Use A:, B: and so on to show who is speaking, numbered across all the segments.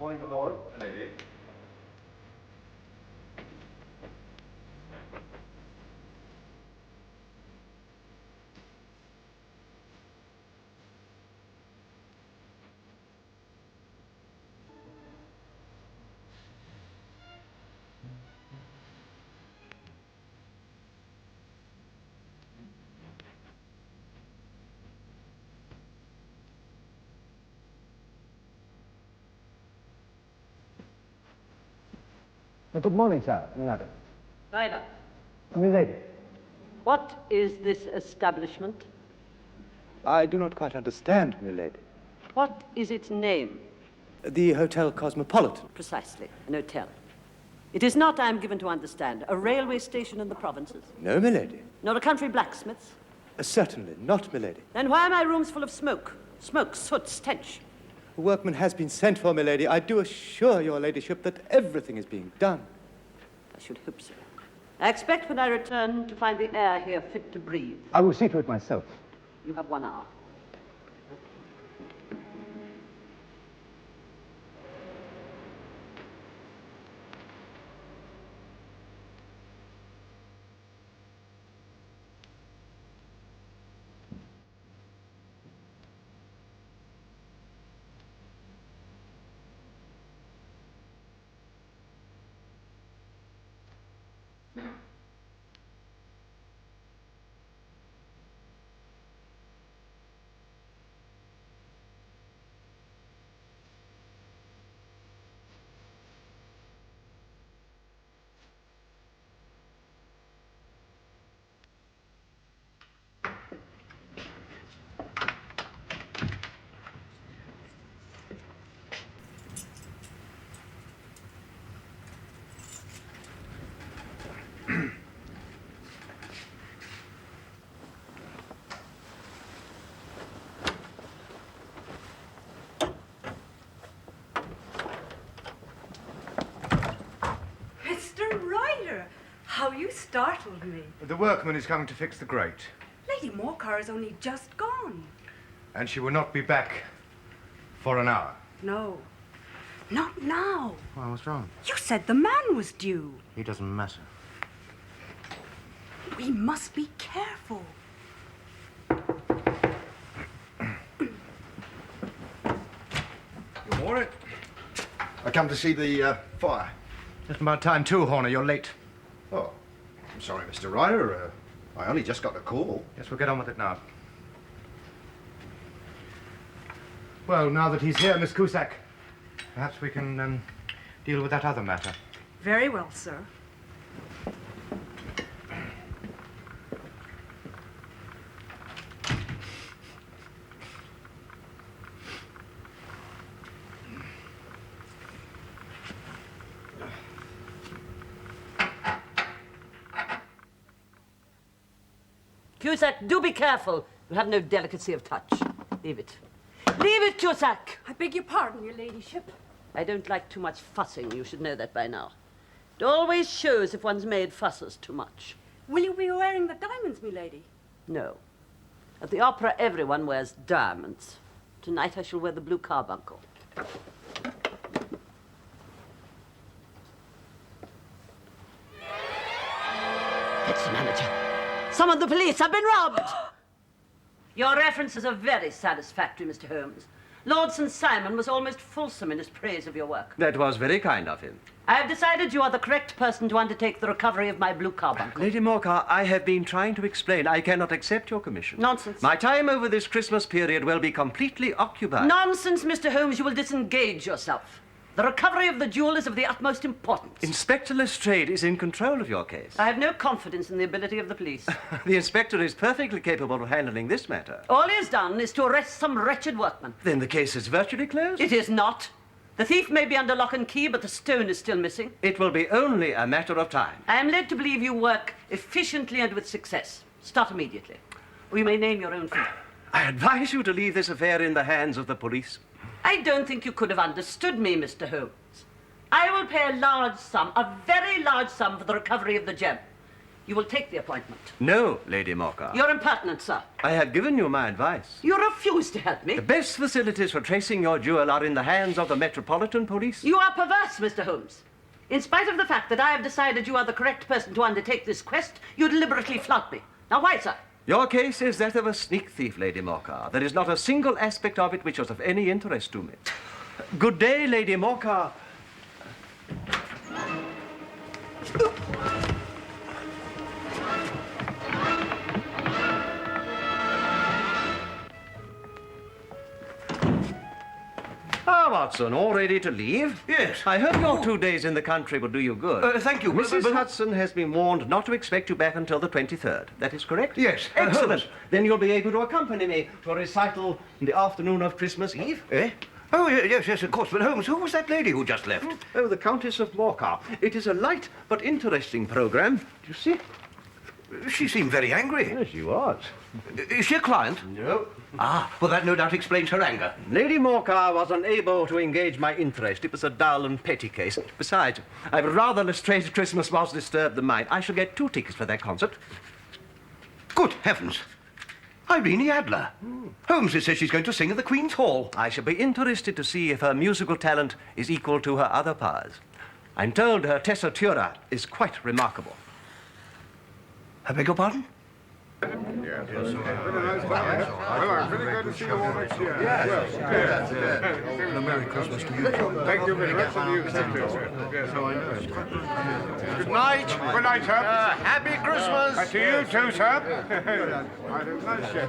A: Going aboard, lady.
B: Good morning, sir. Madam.
C: Ryder.
B: Milady.
C: What is this establishment?
D: I do not quite understand, milady.
C: What is its name?
D: The Hotel Cosmopolitan.
C: Precisely, an hotel. It is not, I am given to understand, a railway station in the provinces.
D: No, milady.
C: Nor a country blacksmith's.
D: Certainly not, milady.
C: Then why are my rooms full of smoke? Smoke, soot, stench.
D: A workman has been sent for, milady. I do assure your ladyship that everything is being done.
C: I should hope so. I expect when I return to find the air here fit to breathe.
B: I will see to it myself.
C: You have 1 hour.
E: How you startled me.
A: The workman is coming to fix the grate.
E: Lady Morcar has only just gone.
A: And she will not be back for an hour.
E: No, not now.
A: Well, what's wrong?
E: You said the man was due.
A: He doesn't matter.
E: We must be careful.
A: Good morning. I come to see the fire. Just about time too, Horner. You're late.
F: Oh, I'm sorry, Mr. Ryder. I only just got the call.
A: Yes, we'll get on with it now. Well, now that he's here, Miss Cusack, perhaps we can deal with that other matter.
E: Very well, sir.
C: Cusack, do be careful. You have no delicacy of touch. Leave it. Leave it, Cusack!
E: I beg your pardon, your ladyship.
C: I don't like too much fussing. You should know that by now. It always shows if one's maid fusses too much.
E: Will you be wearing the diamonds, milady?
C: No. At the opera, everyone wears diamonds. Tonight, I shall wear the blue carbuncle. That's the manager. Summon the police. I've been robbed. Your references are very satisfactory, Mr. Holmes. Lord St. Simon was almost fulsome in his praise of your work.
G: That was very kind of him.
C: I have decided you are the correct person to undertake the recovery of my blue carbuncle.
G: Lady Morcar, I have been trying to explain. I cannot accept your commission.
C: Nonsense.
G: My time over this Christmas period will be completely occupied.
C: Nonsense, Mr. Holmes. You will disengage yourself. The recovery of the jewel is of the utmost importance.
G: Inspector Lestrade is in control of your case.
C: I have no confidence in the ability of the police.
G: The inspector is perfectly capable of handling this matter.
C: All he has done is to arrest some wretched workman.
G: Then the case is virtually closed?
C: It is not. The thief may be under lock and key, but the stone is still missing.
G: It will be only a matter of time.
C: I am led to believe you work efficiently and with success. Start immediately. Or you may name your own fee.
G: I advise you to leave this affair in the hands of the police.
C: I don't think you could have understood me, Mr. Holmes. I will pay a large sum, a very large sum, for the recovery of the gem. You will take the appointment.
G: No, Lady Morcar.
C: You're impertinent, sir.
G: I have given you my advice.
C: You refuse to help me.
G: The best facilities for tracing your jewel are in the hands of the Metropolitan Police.
C: You are perverse, Mr. Holmes. In spite of the fact that I have decided you are the correct person to undertake this quest, you deliberately flout me. Now, why, sir?
G: Your case is that of a sneak thief, Lady Morcar. There is not a single aspect of it which was of any interest to me. Good day, Lady Morcar. Ah, Watson, all ready to leave?
H: Yes.
G: I hope your 2 days in the country will do you good.
H: Thank you.
G: Mrs. Hudson has been warned not to expect you back until the 23rd. That is correct?
H: Yes.
G: Excellent.
H: Holmes.
G: Then you'll be able to accompany me to a recital in the afternoon of Christmas Eve.
H: Eh? Oh, yes, of course. But Holmes, who was that lady who just left?
G: Oh, the Countess of Morcar. It is a light but interesting program. Do you see?
H: She seemed very angry.
G: Yes, she was.
H: Is she a client?
G: No.
H: Ah, well, that no doubt explains her anger.
G: Lady Morcar was unable to engage my interest. It was a dull and petty case. Besides, I would rather Lestrange's Christmas was disturbed than mine. I shall get 2 tickets for that concert.
H: Good heavens. Irene Adler. Holmes says she's going to sing at the Queen's Hall.
G: I shall be interested to see if her musical talent is equal to her other powers. I'm told her tessitura is quite remarkable.
H: I beg your pardon?
I: Well, I'm really glad to see you all next year.
F: Merry Christmas to you.
I: Thank you very much. And you too, sir. Yes, I know. Good night. Good night, sir.
F: Happy Christmas!
I: To you too, sir. I had a nice chef.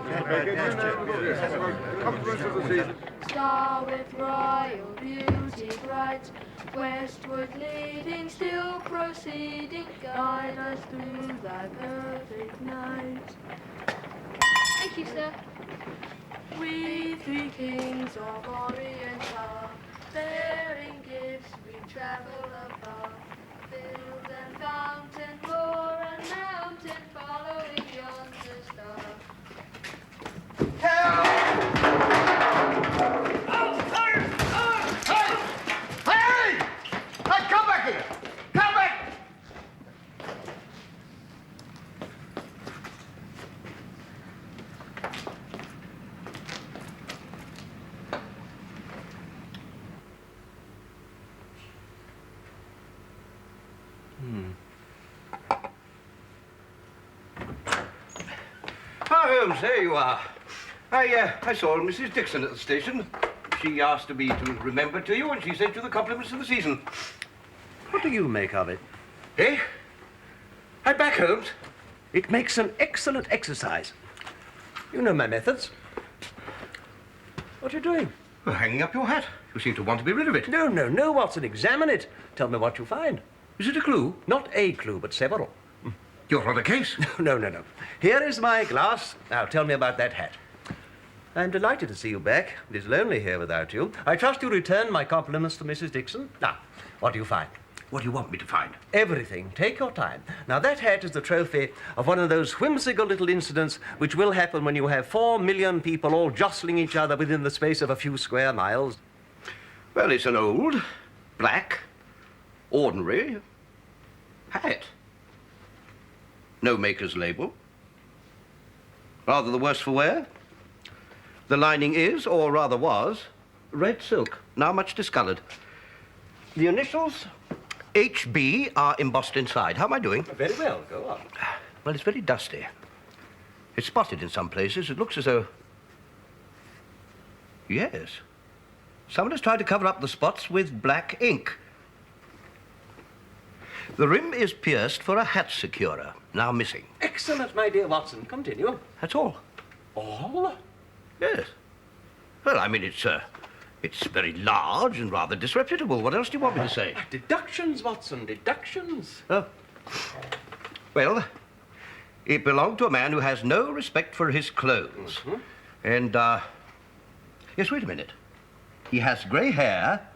I: Compliments of the season.
J: Star with royal beauty bright, westward leading, still proceeding, guide us through thy perfect night. Thank you, sir. We 3 kings of Orient are, bearing gifts we travel above, field and fountain, moor and mountain, following yonder star.
F: Hey, come back here! Come back!
H: Holmes, there you are. I saw Mrs. Dixon at the station. She asked me to remember to you, and she sent you the compliments of the season.
G: What do you make of it?
H: Eh? I'm back, Holmes.
G: It makes an excellent exercise. You know my methods. What are you doing?
H: Well, hanging up your hat. You seem to want to be rid of it.
G: No, Watson. Examine it. Tell me what you find.
H: Is it a clue?
G: Not a clue, but several.
H: You're on a case.
G: No. Here is my glass. Now, tell me about that hat. I'm delighted to see you back. It is lonely here without you. I trust you return my compliments to Mrs. Dixon. Now, what do you find?
H: What do you want me to find?
G: Everything. Take your time. Now, that hat is the trophy of one of those whimsical little incidents which will happen when you have 4 million people all jostling each other within the space of a few square miles.
H: Well, it's an old, black, ordinary hat. No maker's label. Rather the worse for wear. The lining is, or rather was, red silk, now much discolored. The initials, HB, are embossed inside. How am I doing?
G: Very well. Go on.
H: Well, it's very dusty. It's spotted in some places. It looks as though... Yes. Someone has tried to cover up the spots with black ink. The rim is pierced for a hat securer, now missing.
G: Excellent, my dear Watson. Continue.
H: That's all.
G: All?
H: Yes. Well, I mean, it's very large and rather disreputable. What else do you want me to say?
G: Deductions, Watson, deductions.
H: Oh. Well, it belonged to a man who has no respect for his clothes.
G: Mm-hmm.
H: And, yes, wait a minute. He has grey hair,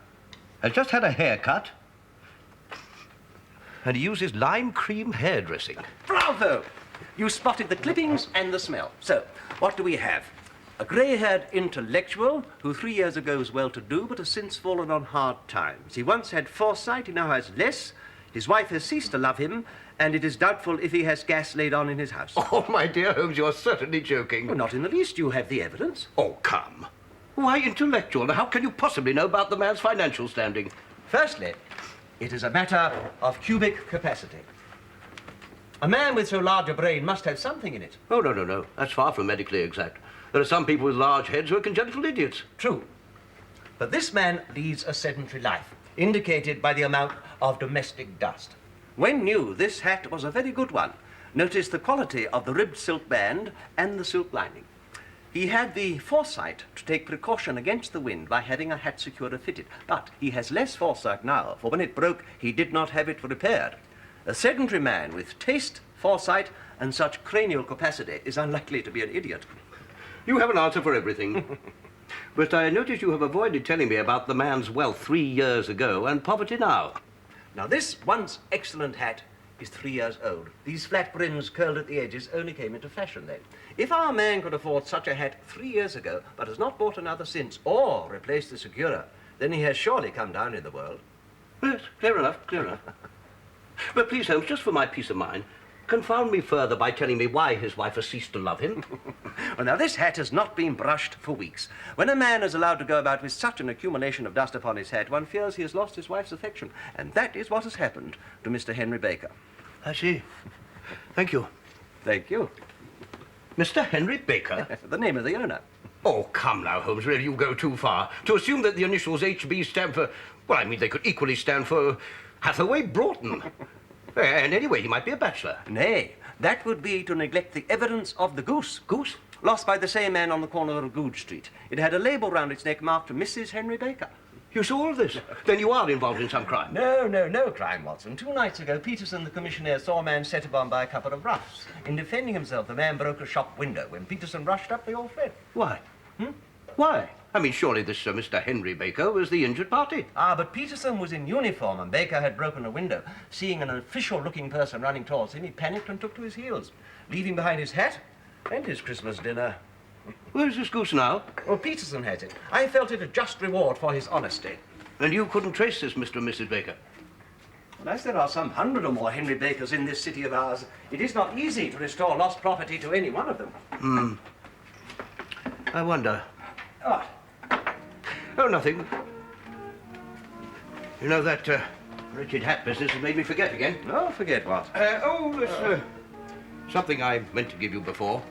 H: has just had a haircut, and he uses lime cream hairdressing.
G: Bravo! You spotted the clippings and the smell. So, what do we have? A grey-haired intellectual who 3 years ago was well-to-do but has since fallen on hard times. He once had foresight, he now has less. His wife has ceased to love him, and it is doubtful if he has gas laid on in his house.
H: Oh, my dear Holmes, you're certainly joking.
G: Well, not in the least. You have the evidence.
H: Oh, come. Why intellectual? How can you possibly know about the man's financial standing?
G: Firstly, it is a matter of cubic capacity. A man with so large a brain must have something in it.
H: Oh, no. That's far from medically exact. There are some people with large heads who are congenital idiots.
G: True. But this man leads a sedentary life, indicated by the amount of domestic dust. When new, this hat was a very good one. Notice the quality of the ribbed silk band and the silk lining. He had the foresight to take precaution against the wind by having a hat securer fitted. But he has less foresight now, for when it broke, he did not have it repaired. A sedentary man with taste, foresight, and such cranial capacity is unlikely to be an idiot.
H: You have an answer for everything. But I notice you have avoided telling me about the man's wealth 3 years ago and poverty now.
G: Now, this once excellent hat is 3 years old. These flat brims curled at the edges only came into fashion then. If our man could afford such a hat 3 years ago, but has not bought another since, or replaced the securer, then he has surely come down in the world.
H: Yes, clear enough. But please, Holmes, just for my peace of mind, confound me further by telling me why his wife has ceased to love him.
G: Well, now, this hat has not been brushed for weeks. When a man is allowed to go about with such an accumulation of dust upon his hat, one fears he has lost his wife's affection. And that is what has happened to Mr. Henry Baker.
H: I see. Thank you.
G: Thank you.
H: Mr. Henry Baker?
G: The name of the owner.
H: Oh, come now, Holmes, really, you go too far. To assume that the initials HB stand for... Well, I mean, they could equally stand for Hathaway Broughton. And anyway, he might be a bachelor.
G: Nay, that would be to neglect the evidence of the goose.
H: Goose?
G: Lost by the same man on the corner of Goode Street. It had a label round its neck marked Mrs. Henry Baker.
H: You saw all of this? Then you are involved in some crime.
G: No crime, Watson. 2 nights ago, Peterson, the commissioner, saw a man set upon by a couple of roughs. In defending himself, the man broke a shop window. When Peterson rushed up, they all fled.
H: Why? Why? I mean, surely this Mr. Henry Baker was the injured party.
G: Ah, but Peterson was in uniform and Baker had broken a window. Seeing an official-looking person running towards him, he panicked and took to his heels, leaving behind his hat and his Christmas dinner.
H: Where's this goose now?
G: Well, Peterson has it. I felt it a just reward for his honesty.
H: And you couldn't trace this Mr. and Mrs. Baker?
G: Well, as there are some 100 or more Henry Bakers in this city of ours, it is not easy to restore lost property to any one of them.
H: I wonder.
G: What?
H: Oh, nothing. You know, that wretched hat business has made me forget again.
G: Oh, forget what?
H: There's something I meant to give you before.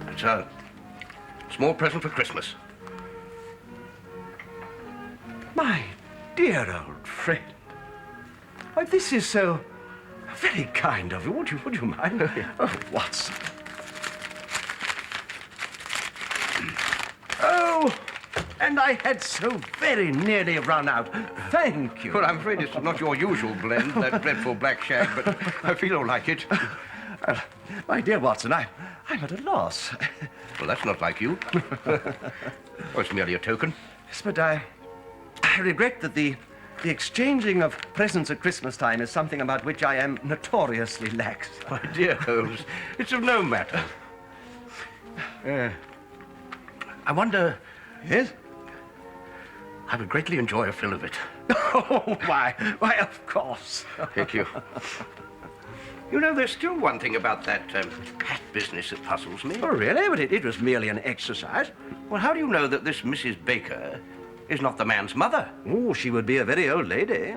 H: It's a small present for Christmas.
G: My dear old friend. Why, this is so very kind of you. Would you mind? Oh, Watson. Oh, and I had so very nearly run out. Thank you.
H: Well, I'm afraid it's not your usual blend, that dreadful black shag, but I feel all like it.
G: My dear Watson, I'm at a loss.
H: Well, that's not like you. Oh, it's merely a token.
G: Yes, but I regret that the exchanging of presents at Christmas time is something about which I am notoriously lax.
H: My dear Holmes, it's of no matter. I wonder...
G: Yes?
H: I would greatly enjoy a fill of it.
G: Oh, why, of course.
H: Thank you. You know, there's still one thing about that hat business that puzzles me.
G: Oh, really? But it was merely an exercise.
H: Well, how do you know that this Mrs. Baker is not the man's mother?
G: Oh, she would be a very old lady.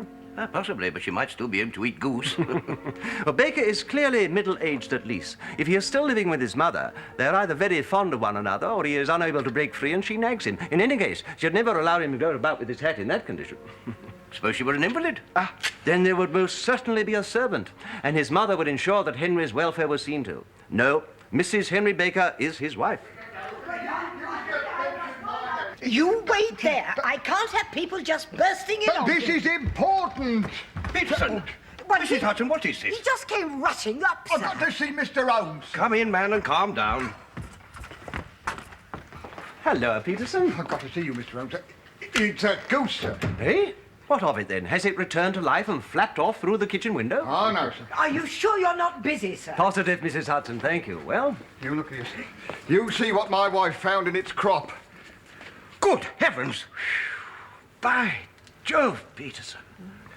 H: Possibly, but she might still be able to eat goose.
G: Well, Baker is clearly middle-aged at least. If he is still living with his mother, they're either very fond of one another or he is unable to break free and she nags him. In any case, she'd never allow him to go about with his hat in that condition.
H: Suppose she were an invalid?
G: Then there would most certainly be a servant, and his mother would ensure that Henry's welfare was seen to. No, Mrs. Henry Baker is his wife.
K: You wait there. I can't have people just bursting in on
I: This
K: me.
I: is important.
H: Peterson!
K: What,
H: Mrs. Hudson, what is this?
K: He just came rushing up,
I: I've
K: sir.
I: got to see Mr. Holmes.
H: Come in, man, and calm down.
G: Hello, Peterson.
I: I've got to see you, Mr. Holmes. It's a goose, sir.
G: Eh? What of it, then? Has it returned to life and flapped off through the kitchen window?
I: Oh, no, sir.
K: Are you sure you're not busy, sir?
G: Positive, Mrs. Hudson, thank you. Well?
I: You look at this. You see what my wife found in its crop.
H: Good heavens!
G: By Jove, Peterson.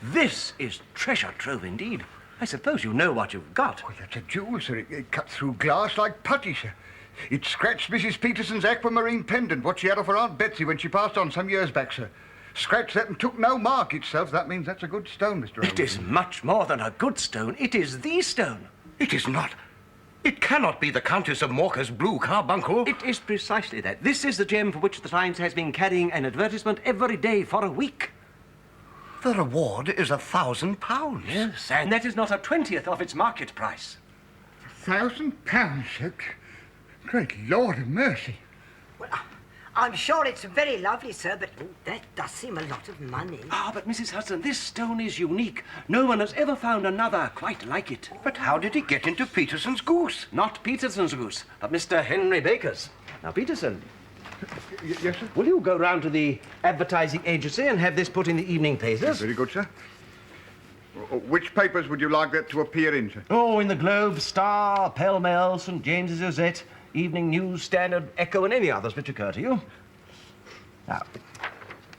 G: This is treasure trove indeed. I suppose you know what you've got.
I: Oh, that's a jewel, sir. It cut through glass like putty, sir. It scratched Mrs. Peterson's aquamarine pendant, what she had off her Aunt Betsy when she passed on some years back, sir. Scratched that and took no mark itself. That means that's a good stone, Mr. Holmes.
G: It is much more than a good stone. It is the stone.
H: It is not. It cannot be the Countess of Morcar's blue carbuncle.
G: It is precisely that. This is the gem for which the Times has been carrying an advertisement every day for a week.
H: The reward is £1,000.
G: Yes, and that is not a 20th of its market price.
I: £1,000, sir? Great Lord of mercy.
K: Well, I'm sure it's very lovely, sir, but that does seem a lot of money.
G: Ah, but Mrs. Hudson, this stone is unique. No one has ever found another quite like it.
H: But how did it get into Peterson's goose?
G: Not Peterson's goose, but Mr. Henry Baker's. Now, Peterson,
I: Yes, sir?
G: will you go round to the advertising agency and have this put in the evening papers?
I: Very good, sir. Which papers would you like that to appear in, sir?
G: Oh, in the Globe, Star, Pall Mall, St. James's Gazette, Evening News, Standard, Echo, and any others which occur to you. Now,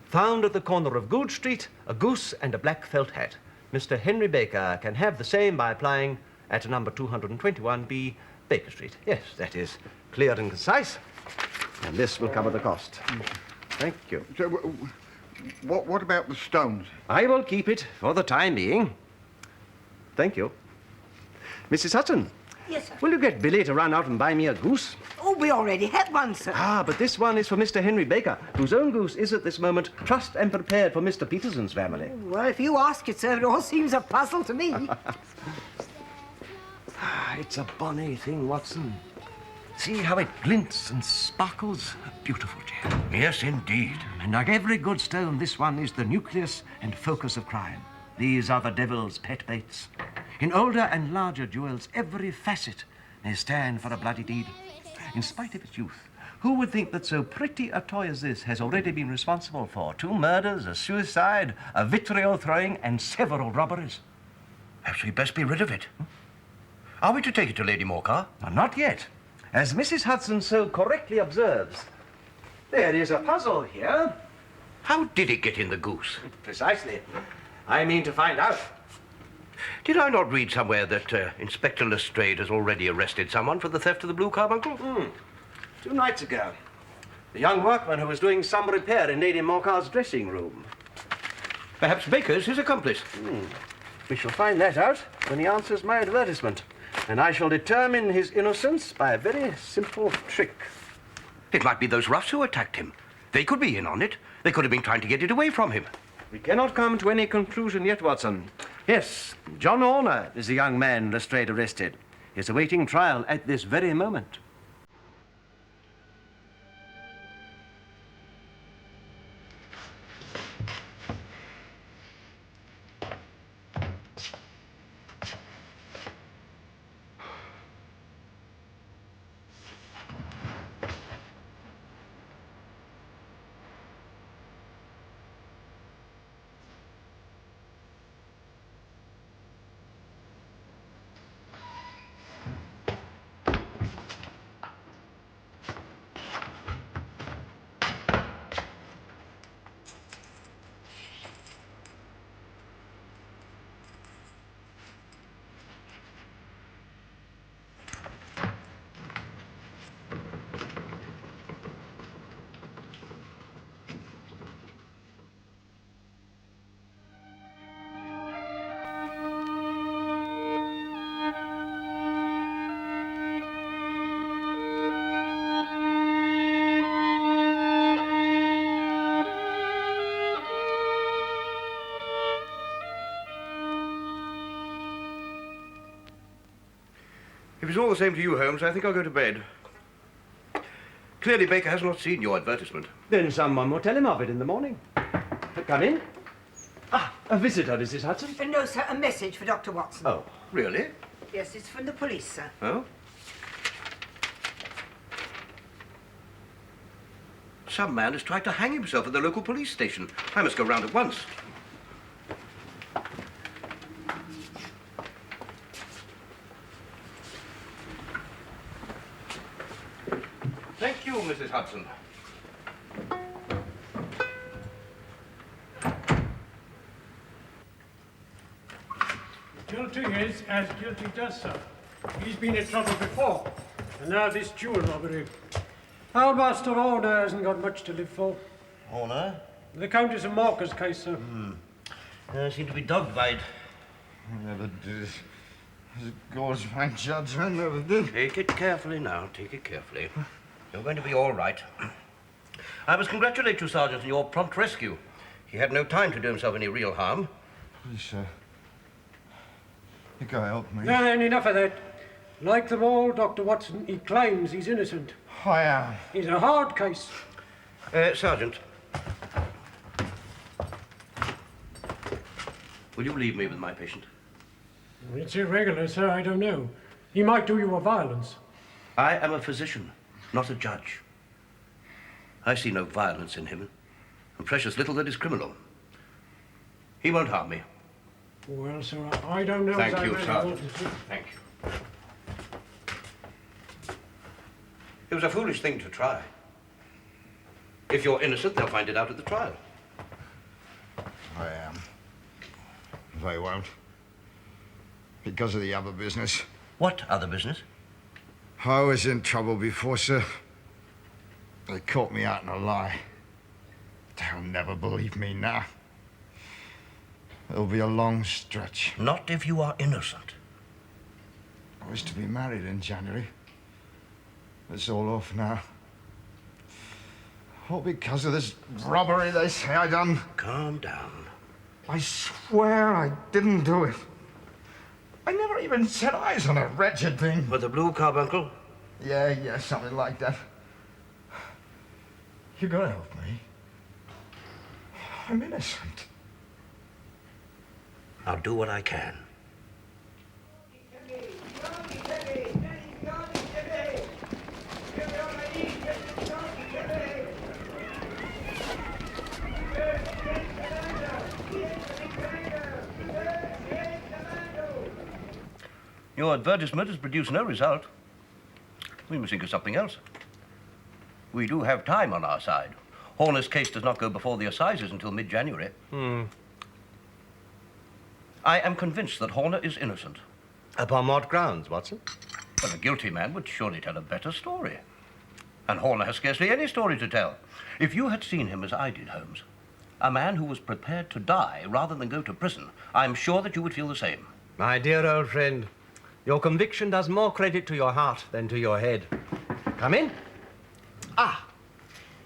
G: found at the corner of Gould Street, a goose and a black felt hat. Mr. Henry Baker can have the same by applying at number 221B, Baker Street. Yes, that is clear and concise. And this will cover the cost. Thank you.
I: So, what about the stones?
G: I will keep it for the time being. Thank you. Mrs. Hudson.
K: Yes, sir.
G: Will you get Billy to run out and buy me a goose?
K: Oh, we already have one, sir.
G: Ah, but this one is for Mr. Henry Baker, whose own goose is at this moment trussed and prepared for Mr. Peterson's family.
K: Well, if you ask it, sir, it all seems a puzzle to me.
G: It's a bonny thing, Watson. See how it glints and sparkles? A beautiful gem.
H: Yes, indeed.
G: And like every good stone, this one is the nucleus and focus of crime. These are the devil's pet baits. In older and larger jewels, every facet may stand for a bloody deed. In spite of its youth, who would think that so pretty a toy as this has already been responsible for 2 murders, a suicide, a vitriol throwing, and several robberies?
H: Perhaps we'd best be rid of it. Are we to take it to Lady Morcar?
G: Not yet. As Mrs. Hudson so correctly observes, there is a puzzle here.
H: How did it get in the goose?
G: Precisely. I mean to find out.
H: Did I not read somewhere that Inspector Lestrade has already arrested someone for the theft of the blue carbuncle?
G: 2 nights ago. The young workman who was doing some repair in Lady Morcar's dressing room.
H: Perhaps Baker's his accomplice.
G: We shall find that out when he answers my advertisement. And I shall determine his innocence by a very simple trick.
H: It might be those roughs who attacked him. They could be in on it. They could have been trying to get it away from him.
G: We cannot come to any conclusion yet, Watson. Yes, John Horner is the young man Lestrade arrested. He is awaiting trial at this very moment.
H: If it's all the same to you, Holmes, I think I'll go to bed. Clearly, Baker has not seen your advertisement.
G: Then someone will tell him of it in the morning. Come in. Ah, a visitor, Mrs. Hudson.
K: No, sir, a message for Dr. Watson.
H: Oh, really?
K: Yes, it's from the police, sir.
H: Oh? Some man has tried to hang himself at the local police station. I must go round at once. Thank you, Mrs. Hudson.
L: Guilty is as guilty does, sir. He's been in trouble before, and now this jewel robbery. Our master Horner hasn't got much to live for.
H: Horner?
L: The Countess of Morcar's case, sir.
H: Seem to be dogged by it.
F: Never did. As God's my judge, I never did.
H: Take it carefully now, take it carefully. You're going to be all right. I must congratulate you, Sergeant, on your prompt rescue. He had no time to do himself any real harm.
F: Please, sir. You gotta help me.
L: Now then, enough of that. Like them all, Dr. Watson, he claims he's innocent.
F: I am.
L: It's a hard case.
H: Sergeant. Will you leave me with my patient?
L: It's irregular, sir. I don't know. He might do you a violence.
H: I am a physician, not a judge. I see no violence in him, and precious little that is criminal. He won't harm me.
L: Well, sir, I don't know.
H: Thank
L: as I
H: you,
L: really
H: Sergeant.
L: want to.
H: Thank you. It was a foolish thing to try. If you're innocent, they'll find it out at the trial.
F: I am. They won't. Because of the other business.
H: What other business?
F: I was in trouble before, sir. They caught me out in a lie. They'll never believe me now. It'll be a long stretch.
H: Not if you are innocent.
F: I was to be married in January. It's all off now. All because of this robbery they say I done.
H: Calm down.
F: I swear I didn't do it. I never even set eyes on a wretched thing.
H: With the blue carbuncle?
F: Yeah, something like that. You gotta help me. I'm innocent.
H: I'll do what I can. Your advertisement has produced no result. We must think of something else. We do have time on our side. Horner's case does not go before the assizes until mid-January. I am convinced that Horner is innocent.
G: Upon what grounds, Watson?
H: But a guilty man would surely tell a better story. And Horner has scarcely any story to tell. If you had seen him as I did, Holmes, a man who was prepared to die rather than go to prison, I'm sure that you would feel the same.
G: My dear old friend, your conviction does more credit to your heart than to your head. Come in.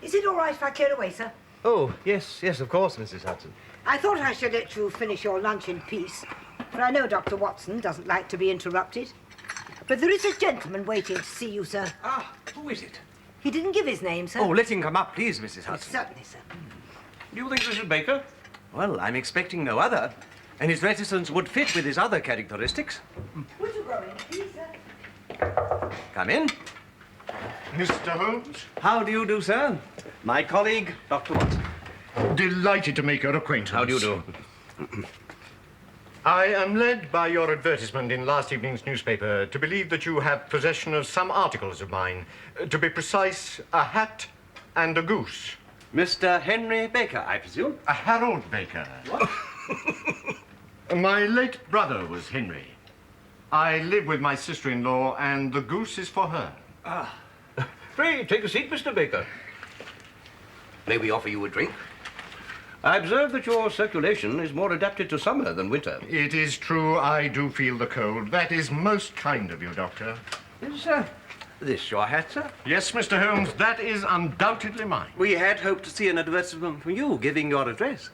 K: Is it all right if I clear away, sir?
G: Oh, yes, of course, Mrs. Hudson.
K: I thought I should let you finish your lunch in peace, for I know Dr. Watson doesn't like to be interrupted. But there is a gentleman waiting to see you, sir.
G: Who is it?
K: He didn't give his name, sir.
G: Oh, let him come up, please, Mrs. Hudson.
K: Certainly, sir.
H: Do you think this is Baker?
G: Well, I'm expecting no other, and his reticence would fit with his other characteristics.
K: Would you go in, please, sir?
G: Come in.
F: Mr. Holmes?
G: How do you do, sir? My colleague, Dr. Watson.
F: Delighted to make your acquaintance.
H: How do you do?
A: I am led by your advertisement in last evening's newspaper to believe that you have possession of some articles of mine. To be precise, a hat and a goose.
G: Mr. Henry Baker, I presume?
A: A Harold Baker.
G: What?
A: My late brother was Henry. I live with my sister-in-law, and the goose is for her.
H: Pray, take a seat, Mr. Baker. May we offer you a drink? I observe that your circulation is more adapted to summer than winter.
A: It is true, I do feel the cold. That is most kind of you, Doctor.
G: Is this your hat, sir?
A: Yes, Mr. Holmes, that is undoubtedly mine.
G: We had hoped to see an advertisement from you giving your address.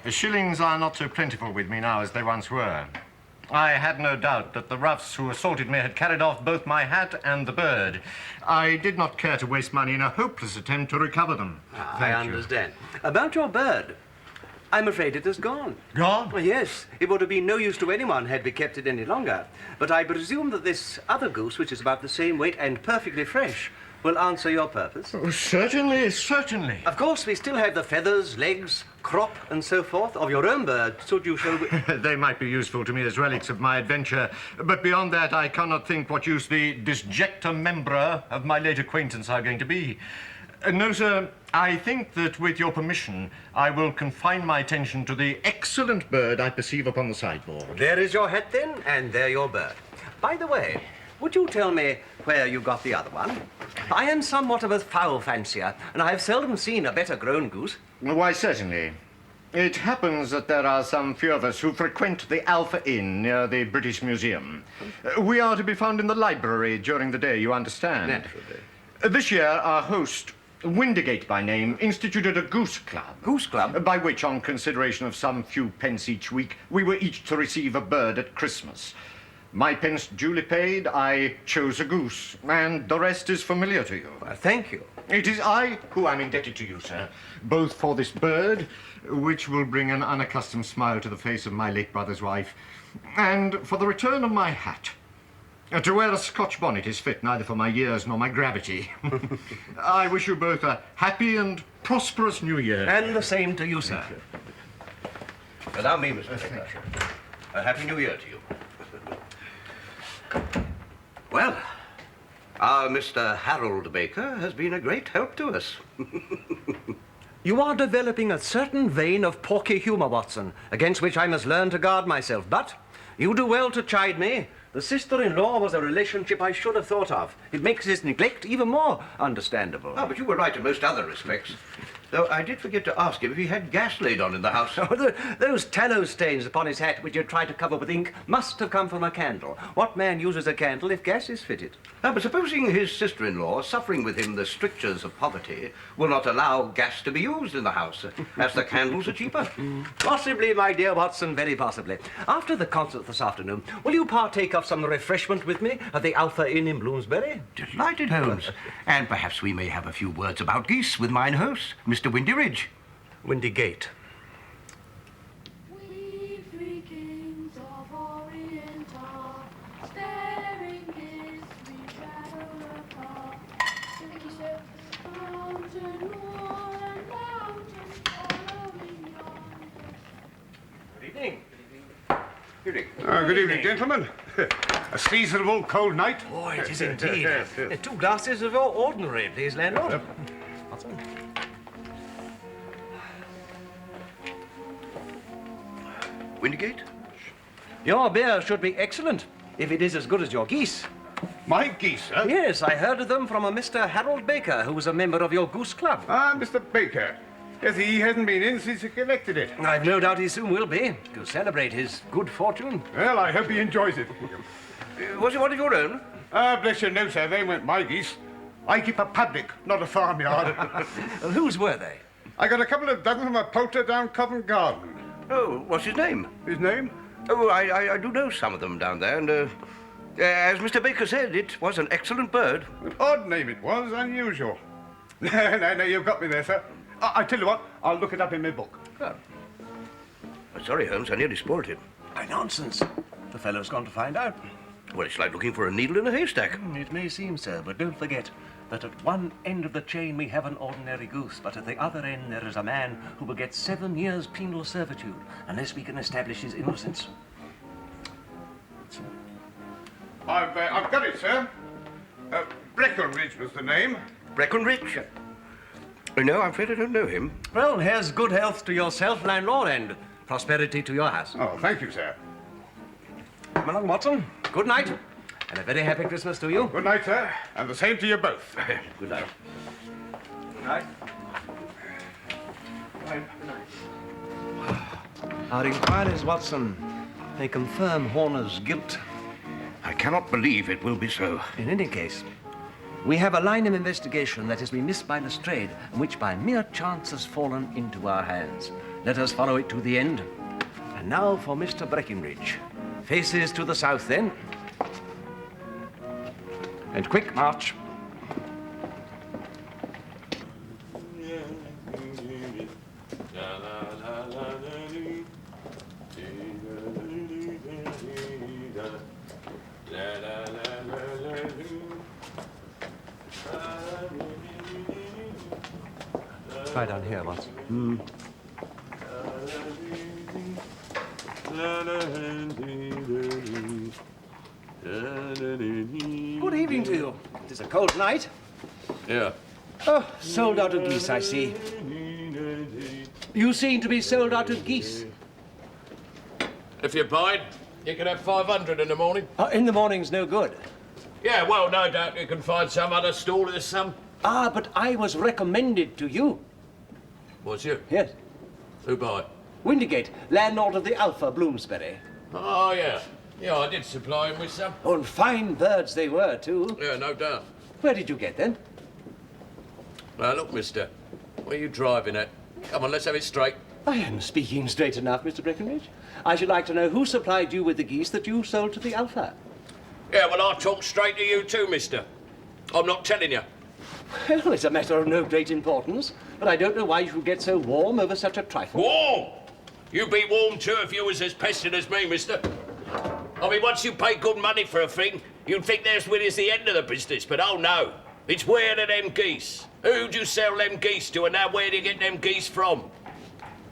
A: The shillings are not so plentiful with me now as they once were. I had no doubt that the roughs who assaulted me had carried off both my hat and the bird. I did not care to waste money in a hopeless attempt to recover them.
G: I understand. About your bird, I'm afraid it has gone.
A: Gone?
G: Well, yes. It would have been no use to anyone had we kept it any longer. But I presume that this other goose, which is about the same weight and perfectly fresh, will answer your purpose.
A: Oh, certainly, certainly.
G: Of course, we still have the feathers, legs, crop, and so forth of your own bird, should you show...
A: They might be useful to me as relics of my adventure, but beyond that, I cannot think what use the disjecta membra of my late acquaintance are going to be. No, sir. I think that with your permission, I will confine my attention to the excellent bird I perceive upon the sideboard.
G: There is your hat, then, and there your bird. By the way, would you tell me where you got the other one? I am somewhat of a fowl fancier, and I have seldom seen a better grown goose.
A: Why, certainly. It happens that there are some few of us who frequent the Alpha Inn near the British Museum. We are to be found in the library during the day, you understand.
G: Naturally.
A: This year, our host, Windigate by name, instituted a goose club.
G: Goose club?
A: By which, on consideration of some few pence each week, we were each to receive a bird at Christmas. My pence duly paid, I chose a goose, and the rest is familiar to you.
G: Thank you.
A: It is I who am indebted to you, sir, both for this bird, which will bring an unaccustomed smile to the face of my late brother's wife, and for the return of my hat. To wear a Scotch bonnet is fit neither for my years nor my gravity. I wish you both a happy and prosperous New Year.
G: And the same to you, sir.
H: Allow me, Mr. Baker. A happy New Year to you. Well, our Mr. Harold Baker has been a great help to us.
G: You are developing a certain vein of porky humour, Watson, against which I must learn to guard myself. But you do well to chide me. The sister-in-law was a relationship I should have thought of. It makes his neglect even more understandable.
H: Ah, but you were right in most other respects. Though I did forget to ask him if he had gas laid on in the house.
G: Oh, those tallow stains upon his hat, which you tried to cover with ink, must have come from a candle. What man uses a candle if gas is fitted?
H: Ah, but supposing his sister-in-law, suffering with him the strictures of poverty, will not allow gas to be used in the house, as the candles are cheaper.
G: Possibly, my dear Watson, very possibly. After the concert this afternoon, will you partake of some refreshment with me at the Alpha Inn in Bloomsbury?
H: Delighted, Holmes. And perhaps we may have a few words about geese with mine host, Mr. Windigate.
G: Windigate.
J: We three kings of Orient are, staring gifts we travel apart. Thank you, sir. Mountain wall and mountain following yonder.
G: Good evening.
H: Good evening.
I: Good evening, gentlemen. A seasonable cold night.
G: Oh, it is indeed. 2 glasses of your ordinary, please, landlord. Watson.
H: Windigate?
G: Your beer should be excellent, if it is as good as your geese.
I: My geese, sir?
G: Yes, I heard of them from a Mr. Harold Baker, who was a member of your goose club.
I: Ah, Mr. Baker. Yes, he hasn't been in since he collected it.
G: I've no doubt he soon will be, to celebrate his good fortune.
I: Well, I hope he enjoys it.
H: Was it one of your own?
I: Ah, bless you, no, sir, they weren't my geese. I keep a public, not a farmyard.
G: Whose were they?
I: I got a couple of dozen from a poulter down Covent Garden.
H: Oh, what's his name?
I: His name?
H: Oh, I do know some of them down there, and as Mr. Baker said, it was an excellent bird.
I: An odd name it was, unusual. No, you've got me there, sir. I tell you what, I'll look it up in my book.
H: Oh. I'm sorry, Holmes, I nearly spoiled him.
G: Nonsense. The fellow's gone to find out.
H: Well, it's like looking for a needle in a haystack.
G: It may seem so, but don't forget that at one end of the chain we have an ordinary goose, but at the other end there is a man who will get 7 years penal servitude unless we can establish his innocence.
I: I've got it, sir. Breckinridge was the name.
H: Breckinridge? No, I'm afraid I don't know him.
G: Well, here's good health to yourself, landlord, and prosperity to your house.
I: Oh, thank you, sir.
G: Come along, Watson. Good night, and a very happy Christmas to you.
I: Good night, sir, and the same to you both.
H: Good night.
G: Good night. Our inquiries, Watson, may confirm Horner's guilt.
H: I cannot believe it will be so.
G: In any case, we have a line of investigation that has been missed by Lestrade, and which by mere chance has fallen into our hands. Let us follow it to the end. And now for Mr. Breckinridge. Faces to the south, then. And quick march. Try down here, Watson. Good evening to you. It is a cold night.
M: Yeah.
G: Oh, sold out of geese, I see. You seem to be sold out of geese.
M: If you bide, you can have 500 in the morning.
G: In the morning's no good.
M: Yeah, well, no doubt you can find some other stall there's some.
G: Ah, but I was recommended to you.
M: Was you?
G: Yes.
M: Who by?
G: Windigate, landlord of the Alpha, Bloomsbury.
M: Oh, yeah. Yeah, I did supply him with some.
G: Oh, and fine birds they were, too.
M: Yeah, no doubt.
G: Where did you get them?
M: Now, look, mister. Where are you driving at? Come on, let's have it straight.
G: I am speaking straight enough, Mr. Breckinridge. I should like to know who supplied you with the geese that you sold to the Alpha.
M: Yeah, well, I'll talk straight to you too, mister. I'm not telling you.
G: Well, it's a matter of no great importance, but I don't know why you should get so warm over such a trifle.
M: Warm? You'd be warm too if you was as pestered as me, mister. I mean, once you pay good money for a thing, you'd think there's when it's the end of the business, but oh no. It's where to them geese. Who'd you sell them geese to, and now where do you get them geese from?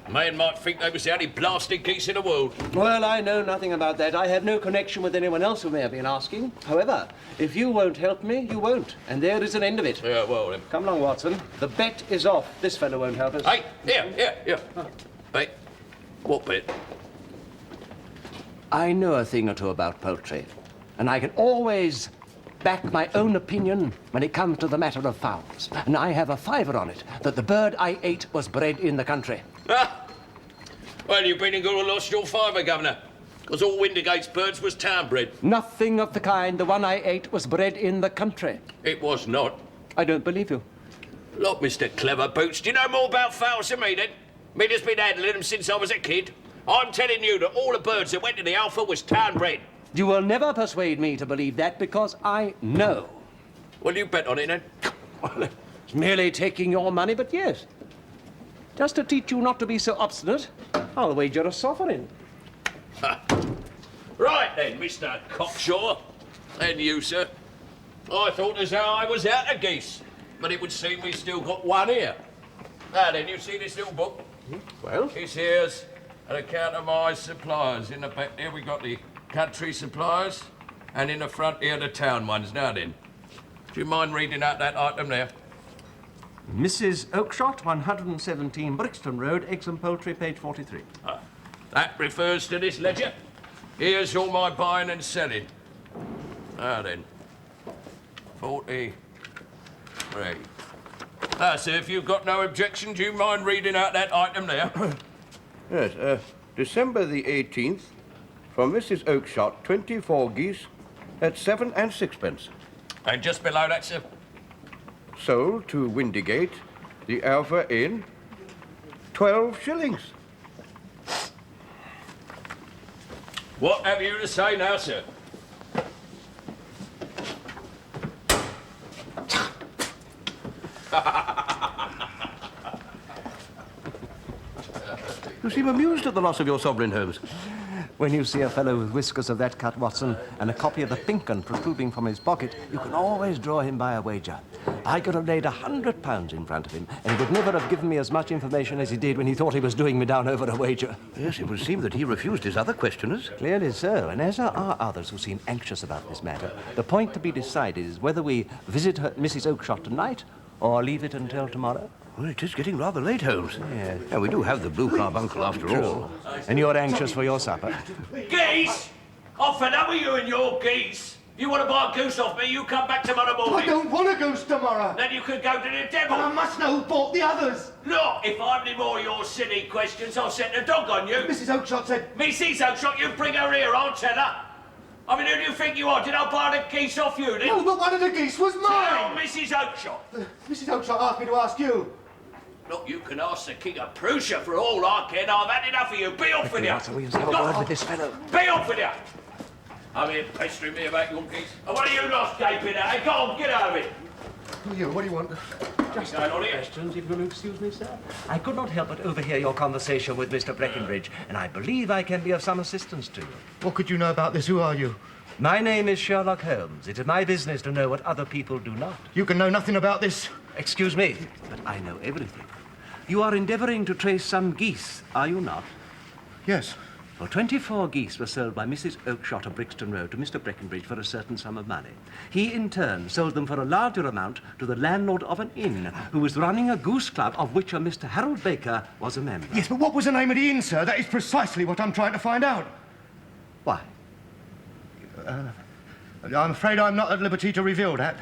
M: Man might think they was the only blasted geese in the world.
G: Well, I know nothing about that. I have no connection with anyone else who may have been asking. However, if you won't help me, you won't. And there is an end of it.
M: Yeah, well, then.
G: Come along, Watson. The bet is off. This fellow won't help us.
M: Hey, here. Bet? What bet?
G: I know a thing or two about poultry, and I can always back my own opinion when it comes to the matter of fowls. And I have a fiver on it that the bird I ate was bred in the country.
M: Ah! Well, you've been and got lost your fiver, Governor. Because all Windigate's birds was town-bred.
G: Nothing of the kind. The one I ate was bred in the country.
M: It was not.
G: I don't believe you.
M: Look, Mr. Clever Boots, do you know more about fowls than me, then? Me that's been handling them since I was a kid. I'm telling you that all the birds that went to the Alpha was town-bred.
G: You will never persuade me to believe that because I know.
M: Will you bet on it, then?
G: Well, it's merely taking your money, but yes. Just to teach you not to be so obstinate, I'll wager a sovereign.
M: Right then, Mr. Cockshaw. And you, sir. I thought as how I was out of geese, but it would seem we still got one here. Now then, you see this little book?
G: Well?
M: This here's an account of my suppliers. In the back there we got the country suppliers, and in the front here the town ones. Now then, do you mind reading out that item there?
G: Mrs. Oakshott, 117 Brixton Road, Eggs and Poultry, page 43.
M: That refers to this ledger. Here's all my buying and selling. Now then, 43. So if you've got no objection, do you mind reading out that item there?
H: Yes, December the 18th, from Mrs. Oakshott, 24 geese at 7 and 6pence.
M: And just below that, sir?
H: Sold to Windigate, the Alpha Inn, 12 shillings.
M: What have you to say now, sir?
H: You seem amused at the loss of your sovereign, Holmes.
B: When you see a fellow with whiskers of that cut, Watson, and a copy of the Pink 'Un protruding from his pocket, you can always draw him by a wager. I could have laid £100 in front of him, and he would never have given me as much information as he did when he thought he was doing me down over a wager.
H: Yes, it would seem that he refused his other questioners.
B: Clearly so, and as there are others who seem anxious about this matter, the point to be decided is whether we visit Mrs. Oakshott tonight or leave it until tomorrow.
H: Well, it is getting rather late, Holmes.
B: Yes.
H: And we do have the blue carbuncle after all.
B: And you're anxious for your supper.
M: Geese? I'm fed up with you and your geese. You want to buy a goose off me, you come back tomorrow morning.
D: I don't want a goose tomorrow.
M: Then you could go to the devil.
D: But I must know who bought the others.
M: Look, if I have any more of your silly questions, I'll set the dog on you.
D: Mrs. Oakshott said...
M: Mrs. Oakshott, you bring her here, I'll tell her. I mean, who do you think you are? Did I buy the geese off you, then?
D: No, but one of the geese was
M: Tell
D: mine.
M: Mrs. Oakshott.
D: Mrs. Oakshott asked me to ask you.
M: Look, you can ask the King of Prussia for all I care. I've had enough of you. Be off with you.
B: Watson, we must have a word with this fellow.
M: Be off with you. I'm here pestering me about your geese. And what are you lot gaping at? Hey, go on, get out of it.
D: What do you want?
G: Just a questions, if you'll excuse me, sir. I could not help but overhear your conversation with Mr. Breckinridge, and I believe I can be of some assistance to you.
D: What could you know about this? Who are you?
G: My name is Sherlock Holmes. It is my business to know what other people do not.
D: You can know nothing about this.
G: Excuse me, but I know everything. You are endeavouring to trace some geese, are you not?
D: Yes.
B: Well, 24 geese were sold by Mrs. Oakshott of Brixton Road to Mr. Breckinridge for a certain sum of money. He, in turn, sold them for a larger amount to the landlord of an inn who was running a goose club of which a Mr. Harold Baker was a member.
A: Yes, but what was the name of the inn, sir? That is precisely what I'm trying to find out.
B: Why?
A: I'm afraid I'm not at liberty to reveal that.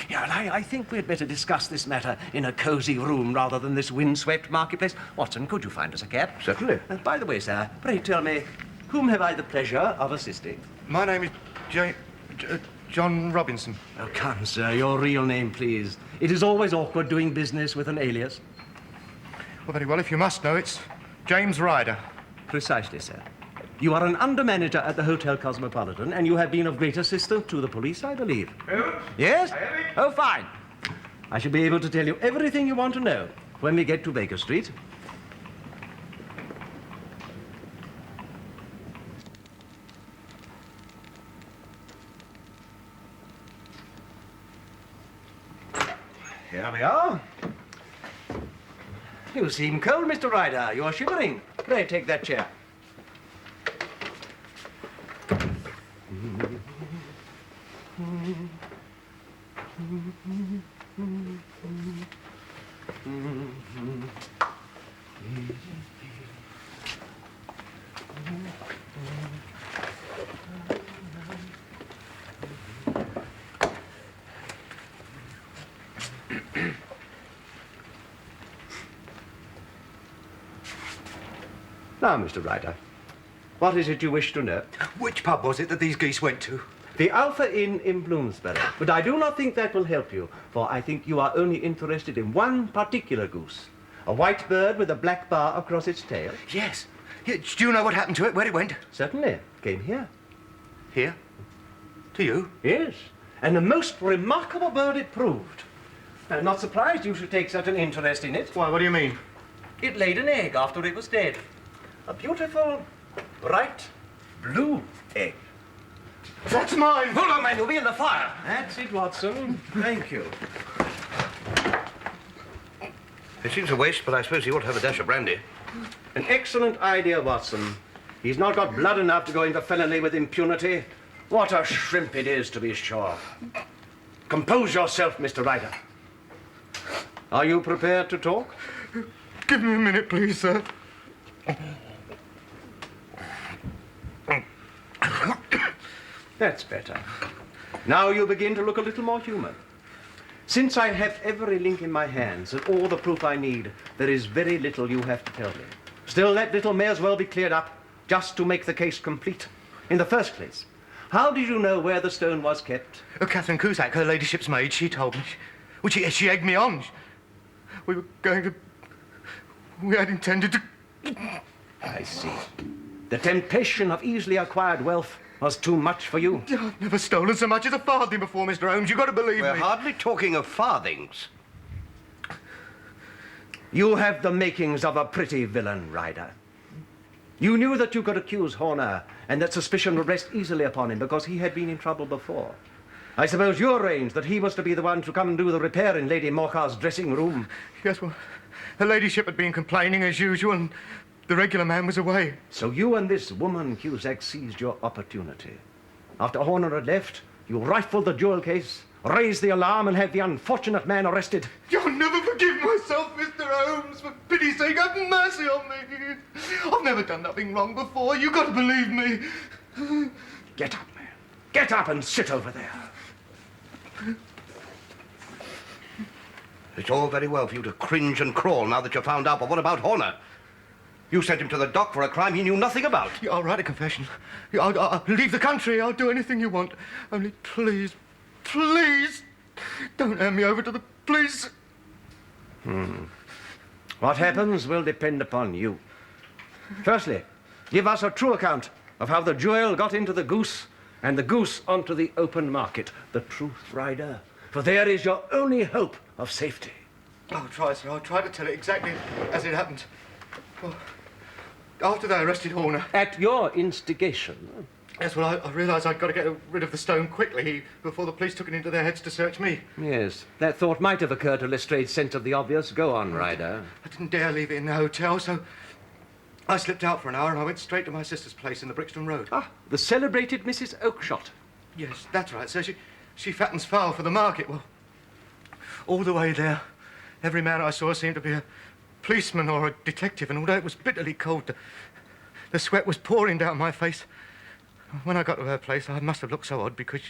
B: Yeah, and I think we'd better discuss this matter in a cosy room rather than this windswept marketplace. Watson, could you find us a cab?
H: Certainly.
B: By the way, sir, pray tell me, whom have I the pleasure of assisting?
A: My name is John Robinson.
B: Oh, come, sir, your real name, please. It is always awkward doing business with an alias.
A: Well, very well, if you must know, it's James Ryder.
B: Precisely, sir. You are an under-manager at the Hotel Cosmopolitan, and you have been of great assistance to the police, I believe. Yes? Oh, fine. I shall be able to tell you everything you want to know when we get to Baker Street. Here we are. You seem cold, Mr. Ryder. You are shivering. Pray, take that chair. Now, Mr. Ryder, what is it you wish to know?
A: Which pub was it that these geese went to?
B: The Alpha Inn in Bloomsbury. But I do not think that will help you, for I think you are only interested in one particular goose. A white bird with a black bar across its tail.
A: Yes. Do you know what happened to it, where it went?
B: Certainly. Came here.
A: Here? To you?
B: Yes. And a most remarkable bird it proved. I'm not surprised you should take such an interest in it.
A: Why, what do you mean?
B: It laid an egg after it was dead. A beautiful, bright, blue egg.
A: That's mine!
B: Hold on, man, you'll be in the fire. That's it, Watson. Thank you.
H: It seems a waste, but I suppose he ought to have a dash of brandy.
B: An excellent idea, Watson. He's not got blood enough to go into felony with impunity. What a shrimp it is, to be sure. Compose yourself, Mr. Ryder. Are you prepared to talk?
A: Give me a minute, please, sir.
B: That's better. Now you begin to look a little more human. Since I have every link in my hands and all the proof I need, there is very little you have to tell me. Still, that little may as well be cleared up, just to make the case complete. In the first place, how did you know where the stone was kept?
A: Oh, Catherine Cusack, her ladyship's maid, she told me. Well, she egged me on. We were going to... We had intended to...
B: I see. The temptation of easily acquired wealth was too much for you.
A: I've never stolen so much as a farthing before, Mr. Holmes. You've got to believe
H: We're
A: me.
H: hardly talking of farthings.
B: You have the makings of a pretty villain, Ryder. You knew that you could accuse Horner and that suspicion would rest easily upon him because he had been in trouble before. I suppose you arranged that he was to be the one to come and do the repair in Lady Morcar's dressing room.
A: Yes, well, her ladyship had been complaining as usual and the regular man was away.
B: So you and this woman, Cusack, seized your opportunity. After Horner had left, you rifled the jewel case, raised the alarm, and had the unfortunate man arrested.
A: You'll never forgive myself, Mr. Holmes. For pity's sake, have mercy on me. I've never done nothing wrong before. You've got to believe me.
B: Get up, man. Get up and sit over there.
H: It's all very well for you to cringe and crawl now that you've found out, but what about Horner? You sent him to the dock for a crime he knew nothing about.
A: Yeah, I'll write a confession. I'll leave the country. I'll do anything you want. Only please, please, don't hand me over to the police.
B: What happens will depend upon you. Firstly, give us a true account of how the jewel got into the goose and the goose onto the open market. The truth, Ryder, for there is your only hope of safety.
A: I'll try, sir. I'll try to tell it exactly as it happened. Well, after they arrested Horner...
B: At your instigation?
A: Yes, well, I realised I'd got to get rid of the stone quickly before the police took it into their heads to search me.
B: Yes, that thought might have occurred to Lestrade's sense of the obvious. Go on, Ryder.
A: I didn't dare leave it in the hotel, so I slipped out for an hour and I went straight to my sister's place in the Brixton Road.
B: Ah, the celebrated Mrs. Oakshott.
A: Yes, that's right, sir. She fattens fowl for the market. Well, all the way there, every man I saw seemed to be a policeman or a detective, and although it was bitterly cold, the sweat was pouring down my face. When I got to her place, I must have looked so odd because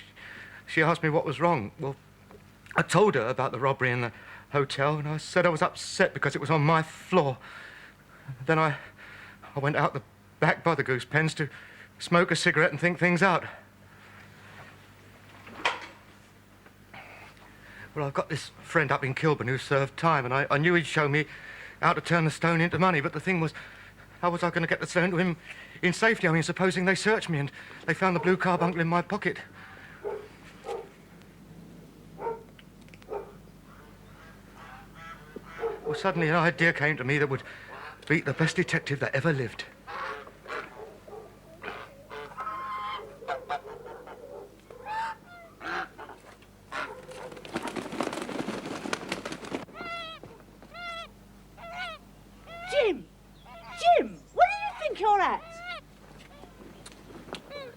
A: she asked me what was wrong. Well, I told her about the robbery in the hotel, and I said I was upset because it was on my floor. Then I went out the back by the goose pens to smoke a cigarette and think things out. Well, I've got this friend up in Kilburn who served time, and I knew he'd show me how to turn the stone into money, but the thing was, how was I going to get the stone to him in safety? I mean, supposing they searched me and they found the blue carbuncle in my pocket. Well, suddenly an idea came to me that would beat the best detective that ever lived.
N: Jim! Jim! Where do you think you're at? Jim!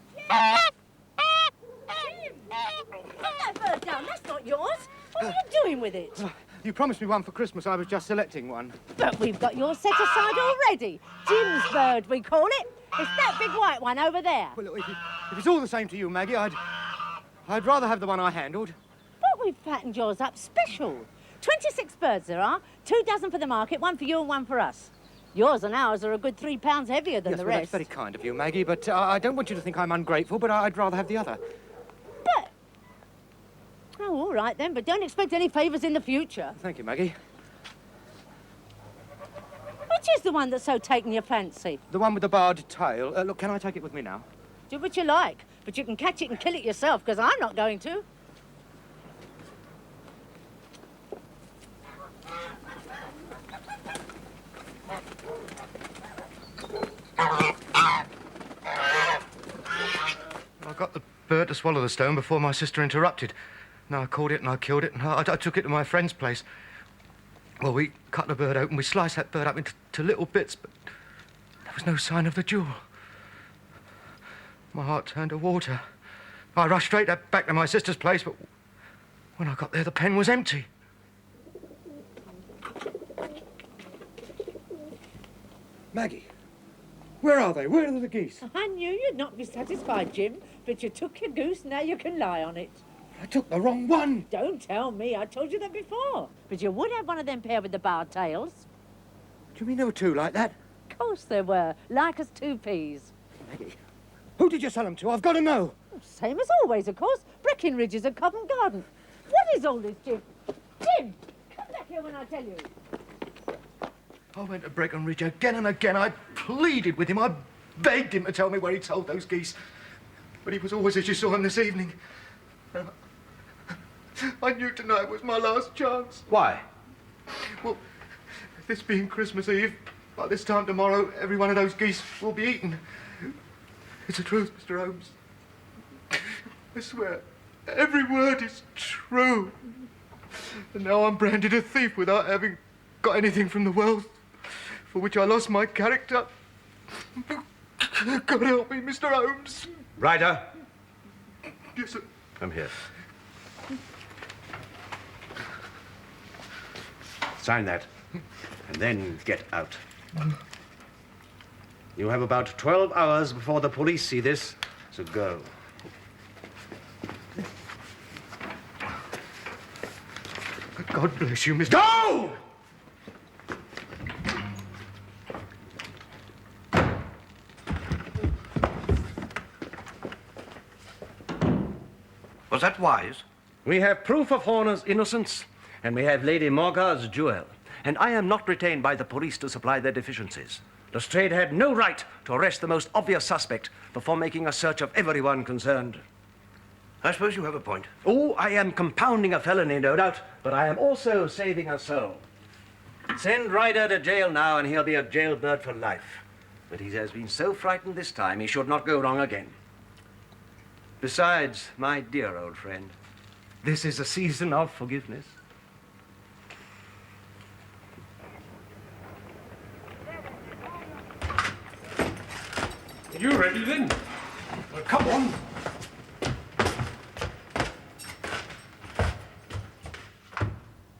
N: Put that bird down, that's not yours. What are you doing with it?
A: You promised me one for Christmas. I was just selecting one.
N: But we've got yours set aside already. Jim's bird, we call it. It's that big white one over there.
A: Well, look, if it's all the same to you, Maggie, I'd rather have the one I handled.
N: But we've fattened yours up special. 26 birds there are. 2 dozen for the market, one for you and one for us. Yours and ours are a good 3 pounds heavier than the rest.
A: That's very kind of you, Maggie, but I don't want you to think I'm ungrateful, but I'd rather have the other.
N: But... Oh, all right then, but don't expect any favours in the future.
A: Thank you, Maggie.
N: Which is the one that's so taken your fancy?
A: The one with the barred tail. Look, can I take it with me now?
N: Do what you like, but you can catch it and kill it yourself, because I'm not going to.
A: I got the bird to swallow the stone before my sister interrupted. Now I caught it and I killed it and I took it to my friend's place. Well, we cut the bird open, we sliced that bird up into little bits, but there was no sign of the jewel. My heart turned to water. I rushed straight back to my sister's place, but when I got there, the pen was empty. Maggie, where are they? Where are the geese?
N: I knew you'd not be satisfied, Jim, but you took your goose, now you can lie on it.
A: I took the wrong one.
N: Don't tell me, I told you that before. But you would have one of them pair with the barred tails.
A: Do you mean there were 2 like that?
N: Of course there were, like as 2 peas.
A: Maggie, who did you sell them to? I've got to know.
C: Same as always, of course. Breckinridge is at Covent Garden. What is all this, Jim? Jim, come back here when I tell you.
A: I went to Breckinridge again and again. I pleaded with him. I begged him to tell me where he sold those geese. But he was always as you saw him this evening. I knew tonight was my last chance.
H: Why?
A: Well, this being Christmas Eve, by this time tomorrow, every one of those geese will be eaten. It's the truth, Mr. Holmes. I swear, every word is true. And now I'm branded a thief without having got anything from the wealth for which I lost my character. God help me, Mr. Holmes.
H: Ryder.
A: Yes, sir.
H: Come here. Sign that, and then get out. You have about 12 hours before the police see this, so go.
A: God bless you, Mr.
H: Go! Was that wise?
B: We have proof of Horner's innocence, and we have Lady Morcar's jewel. And I am not retained by the police to supply their deficiencies. Lestrade had no right to arrest the most obvious suspect before making a search of everyone concerned.
H: I suppose you have a point.
B: Oh, I am compounding a felony, no doubt, but I am also saving a soul. Send Ryder to jail now, and he'll be a jailbird for life. But he has been so frightened this time, he should not go wrong again. Besides, my dear old friend, this is a season of forgiveness.
L: You ready then? Well, come on.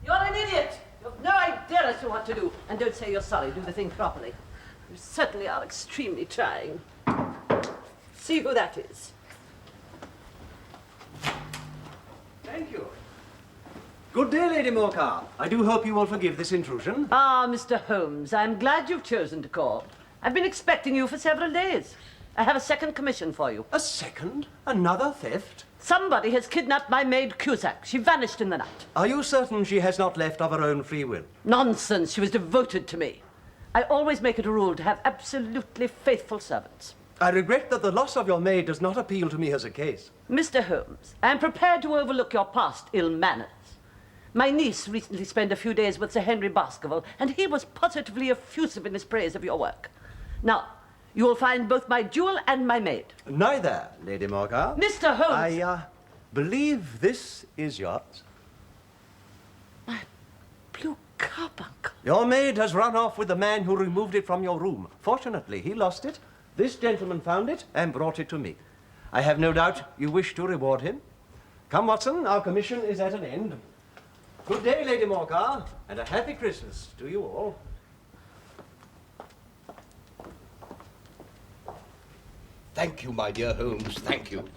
C: You're an idiot. You have no idea as to what to do. And don't say you're sorry. Do the thing properly. You certainly are extremely trying. See who that is.
B: Thank you. Good day, Lady Morcar. I do hope you will forgive this intrusion.
C: Ah, Mr. Holmes, I'm glad you've chosen to call. I've been expecting you for several days. I have a second commission for you.
B: A second? Another theft?
C: Somebody has kidnapped my maid Cusack. She vanished in the night.
B: Are you certain she has not left of her own free will?
C: Nonsense. She was devoted to me. I always make it a rule to have absolutely faithful servants.
B: I regret that the loss of your maid does not appeal to me as a case.
C: Mr. Holmes, I am prepared to overlook your past ill manners. My niece recently spent a few days with Sir Henry Baskerville, and he was positively effusive in his praise of your work. Now, you will find both my jewel and my maid.
B: Neither, Lady Morcar.
C: Mr. Holmes!
B: I believe this is yours.
C: My blue carbuncle.
B: Your maid has run off with the man who removed it from your room. Fortunately, he lost it. This gentleman found it and brought it to me. I have no doubt you wish to reward him. Come, Watson, our commission is at an end. Good day, Lady Morcar, and a happy Christmas to you all.
H: Thank you, my dear Holmes, thank you.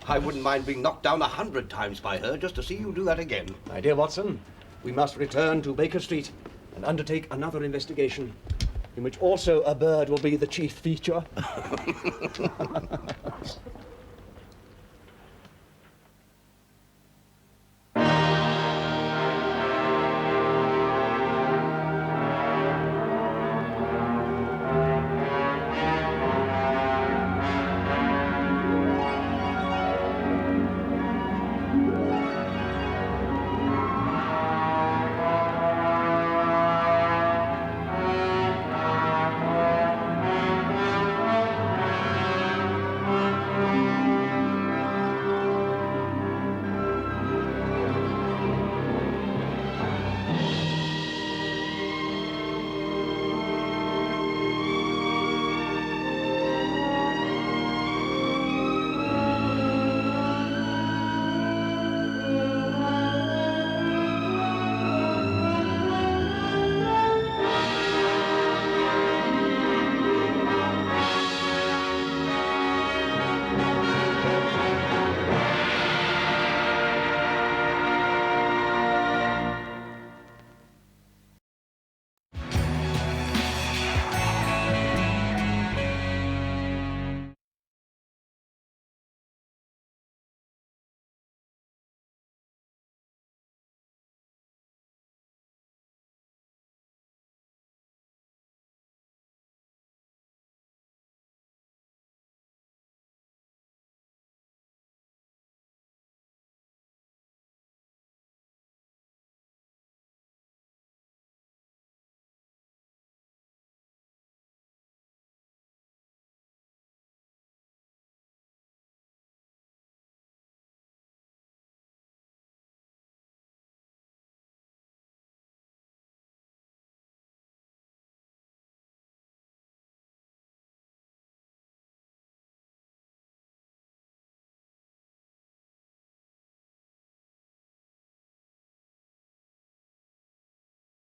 H: I wouldn't mind being knocked down 100 times by her just to see you do that again.
B: My dear Watson, we must return to Baker Street and undertake another investigation, in which also a bird will be the chief feature.